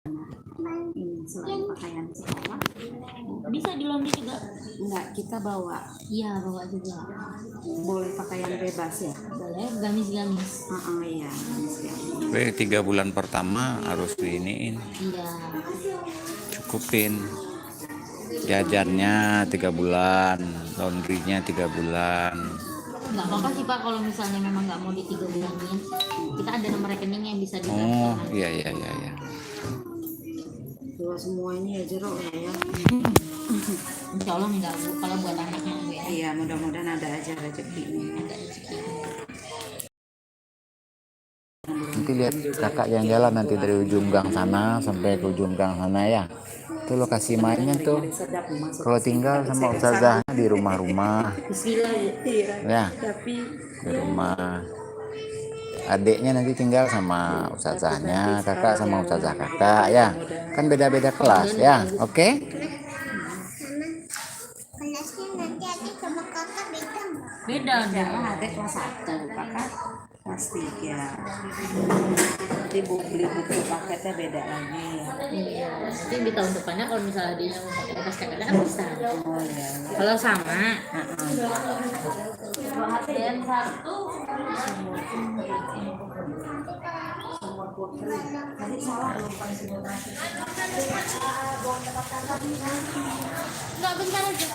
Ini selain pakaian sekolah Bisa di laundry juga. enggak, kita bawa. Iya, bawa juga. Boleh pakaian bebas ya? Boleh, gamis-gamis. Iya, gamis-gamis. 3 bulan pertama harus diiniin, Iya. cukupin jajannya 3 bulan, laundrynya 3 bulan. Nggak apa-apa sih Pak kalau misalnya memang nggak mau di 3 bulan ini. Kita ada nomor rekening yang bisa di Oh iya. Dua semua ini ya jeruk ya. Insya Allah nggak Bu, kalau buat anaknya Bu ya. Iya, mudah-mudahan ada aja rezekinya. Ada rezeki. Nanti lihat kakak yang jalan nanti dari ujung gang sana sampai ke ujung gang sana ya. Itu lokasi mainnya tuh. Kalau tinggal sama ustazah di rumah-rumah. Bismillah ya. Ya, di rumah. Adiknya nanti tinggal sama ustazahnya, kakak sama ustazah kakak ya. Kan beda-beda kelas ya. Oke? Kelasnya nanti adik sama kakak beda nggak? Beda Ya, dong. ada kelas 1, kakak kelas 3. Nanti beli buku paketnya beda lagi. Iya. Nanti di tahun depannya kalau misalnya dia mau pakai pas kakaknya kan bisa. Oh iya. Kalau sama. Dan satu Nggak bentar aja.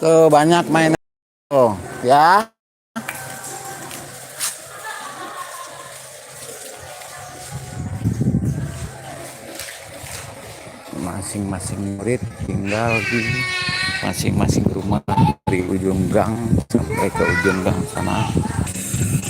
Tuh banyak mainan. Oh, ya. Masing-masing murid tinggal di masing-masing rumah dari ujung gang sampai ke ujung gang sana.